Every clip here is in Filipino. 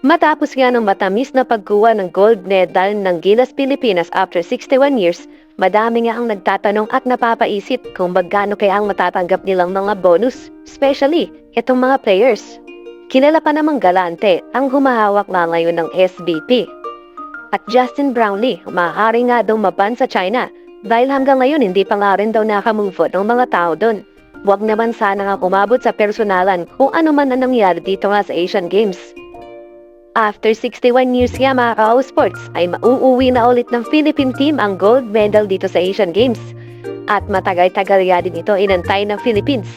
Matapos nga ng matamis na pagkuha ng gold medal ng Gilas Pilipinas after 61 years, madami nga ang nagtatanong at napapaisip kung magkano kaya ang matatanggap nilang mga bonus, especially itong mga players. Kilala pa namang galante ang humahawak na ngayon ng SBP. At Justin Brownlee, maaari nga daw maban sa China dahil hanggang ngayon hindi pa nga rin daw nakamove on ng mga tao doon. Huwag naman sana nga umabot sa personalan kung ano man ang nangyari dito nga sa Asian Games. After 61 years nga mga ka-sports ay mauuwi na ulit ng Philippine team ang gold medal dito sa Asian Games. At matagal-tagal nga din ito inantay ng Philippines.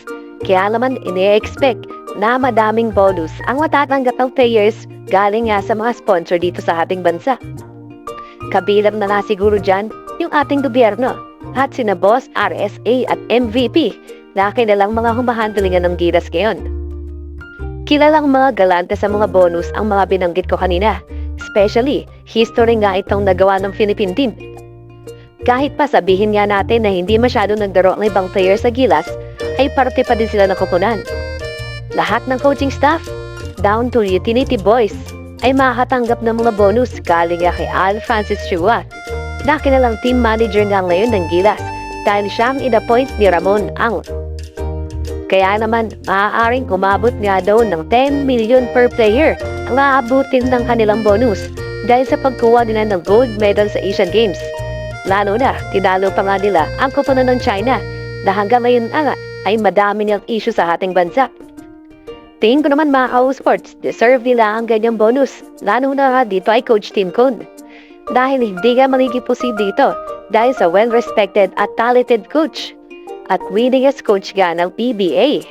Kaya naman ine-expect na madaming bonus ang matatanggap ng players galing nga sa mga sponsor dito sa ating bansa. Kabilang na siguro dyan yung ating gobyerno at sina Boss RSA at MVP na kilalang mga humahandlingan ng Gilas ngayon. Kilalang mga galante sa mga bonus ang mga binanggit ko kanina. Especially, history nga itong nagawa ng Philippine team. Kahit pa sabihin nga natin na hindi masyado nagdaro ang ibang player sa Gilas, ay parte pa din sila ng kupunan. Lahat ng coaching staff, down to utility boys, ay makakatanggap ng mga bonus galing nga kay Al Francis Chua, na kilalang team manager nga ngayon ng Gilas dahil siyang in-appoint ni Ramon Ang. Kaya naman, maaaring kumabot nga daw ng 10 million per player ang aabutin ng kanilang bonus dahil sa pagkuha nila ng gold medal sa Asian Games. Lalo na, tinalo pa nga nila ang kupunan ng China na hanggang ngayon ay madami niyang issue sa ating bansa. Tingin ko naman mga ka-sports, deserve nila ang ganyang bonus, lalo na nga dito ay Coach Tim Cone. Dahil hindi nga magiging posible dito dahil sa well-respected at talented coach at winningest coach nga ng PBA.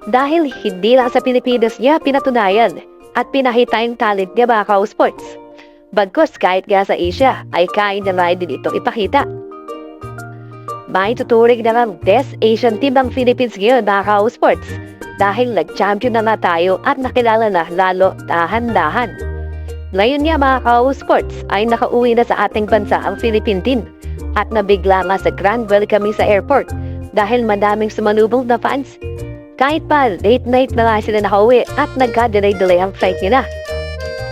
Dahil hindi lang sa Pilipinas niya pinatunayan at pinahita yung talent niya mga ka-sports. Bagkus kahit nga sa Asia ay kaya na rin din itong ipakita. May tuturing na ng best Asian team ng Philippines ngayon mga ka-sports dahil nag-champion na nga tayo at nakilala na lalo dahan-dahan. Ngayon nga mga ka-sports ay nakauwi na sa ating bansa ang Philippine team at nabigla nga sa grand welcoming sa airport dahil madaming sumalubong na fans. Kahit pa late night na nga sila nakauwi at nagka-delay ang flight nila.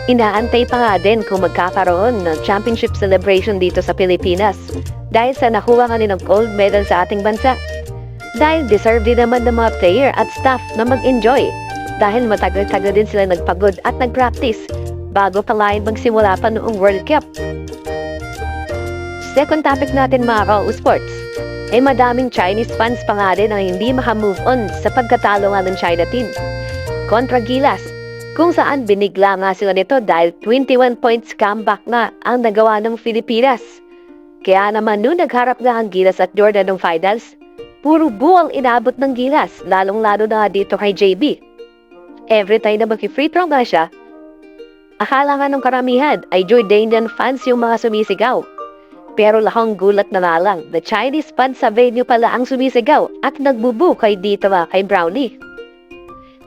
Inaantay pa nga din kung magkakaroon ng championship celebration dito sa Pilipinas dahil sa nakuha nga nilang gold medal sa ating bansa. Dahil deserve din naman ng mga player at staff na mag-enjoy dahil matagal-tagal din sila nagpagod at nag-practice bago pa nga magsimula pa noong World Cup. Second topic natin mga ka-sports ay madaming Chinese fans pa nga rin ang hindi makamove on sa pagkatalo nga ng China team kontra Gilas, kung saan binigla nga sila nito dahil 21 points comeback na ang nagawa ng Pilipinas. Kaya naman nung nagharap nga ang Gilas at Jordan ng finals, puro buwang inabot ng Gilas, lalong-lalo na dito kay JB. Every time na mag-free throw nga siya, akala nga ng karamihan ay Jordanian fans yung mga sumisigaw. Pero lahong gulat na lang, the Chinese fans sa venue pala ang sumisigaw at nagbubu kay dito kay Brownlee.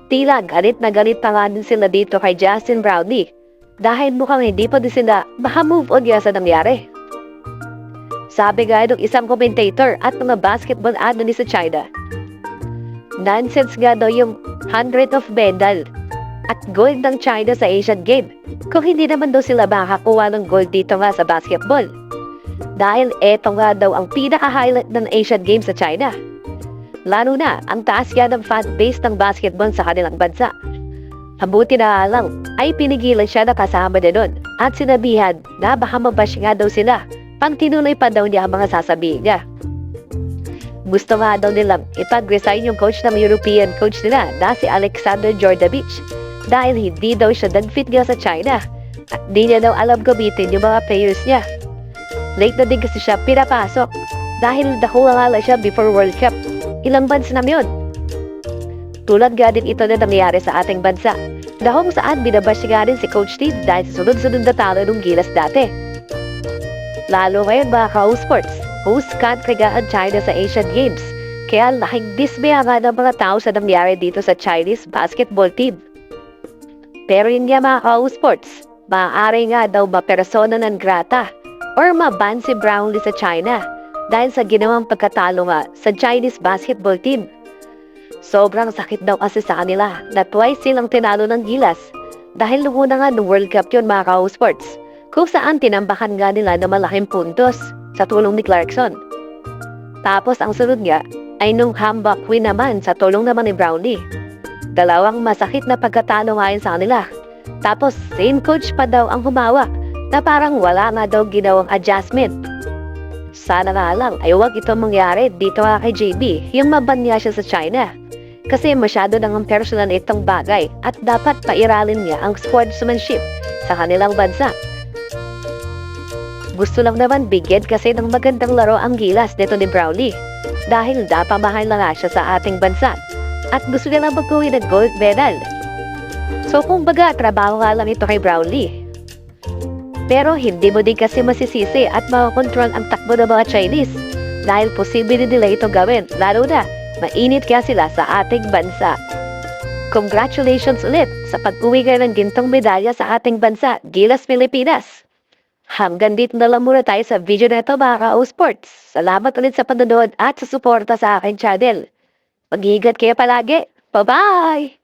Tila galit na galit pa nga din sila dito kay Justin Brownlee dahil mukhang hindi pa din sila makamove on sa nangyari. Sabi nga ng isang commentator at mga basketball analyst sa China, nonsense nga daw yung 100 of medal at gold ng China sa Asian Game kung hindi naman daw sila makakuha ng gold dito nga sa basketball. Dahil eto nga daw ang pinaka-highlight ng Asian Games sa China. Lalo na ang taas nga ng fan base ng basketball sa kanilang bansa. Mabuti na lang ay pinigilan siya na kasama na nun at sinabihan na baka mabash nga daw sila pang tinuloy pa daw niya ang mga sasabihin niya. Gusto nga daw nilang ipag-resign yung coach ng European coach nila na si Alexander Jordovich dahil hindi daw siya nag-fit nga sa China at di niya daw alam gamitin yung mga players niya. Late na din kasi siya pinapasok dahil nakuha nga lang siya before World Cup. Ilang bansa na yun. Tulad nga din ito na nangyayari sa ating bansa na kung saan binabash nga rin si Coach Steve dahil sa sunod-sunod na talo ng Gilas dati. Lalo ngayon mga ka-sports, host country nga ang China sa Asian Games kaya laking dismaya nga ng mga tao sa nangyayari dito sa Chinese basketball team. Pero yun nga mga ka-sports, maaari nga daw ma-persona non grata or maban si Brownlee sa China dahil sa ginawang pagkatalo nga sa Chinese basketball team. Sobrang sakit daw kasi sa kanila na twice silang tinalo ng Gilas Dahil lumuna nga ng World Cup yun mga ka-sports, kung saan tinambakan nga nila na malaking puntos sa tulong ni Clarkson. Tapos ang sunod nga ay nung comeback win naman sa tulong naman ni Brownlee. Dalawang masakit na pagkatalo nga yun sa kanila. Tapos same coach pa daw ang humawak na parang wala nga daw ginawang adjustment. Sana nga lang ay huwag ito mangyari dito nga kay JB, yung maban niya siya sa China. Kasi masyado nang personal itong bagay at dapat pairalin niya ang sportsmanship sa kanilang bansa. Gusto lang naman bigyan kasi ng magandang laro ang gilas nito ni Brownlee dahil napamahal na nga siya sa ating bansa at gusto niya lang magkuwi ng gold medal. So kumbaga trabaho nga lang ito kay Brownlee. Pero hindi mo din kasi masisisi at makakontrol ang takbo ng mga Chinese dahil posible nila ito gawin, lalo na mainit kaya sila sa ating bansa. Congratulations ulit sa pag-uwi kayo ng gintong medalya sa ating bansa, Gilas Pilipinas! Hanggang dito na lang muna tayo sa video na ito mga ka-O-Sports. Salamat ulit sa panonood at sa suporta sa aking channel. Mag-iingat kayo palagi. Bye-bye!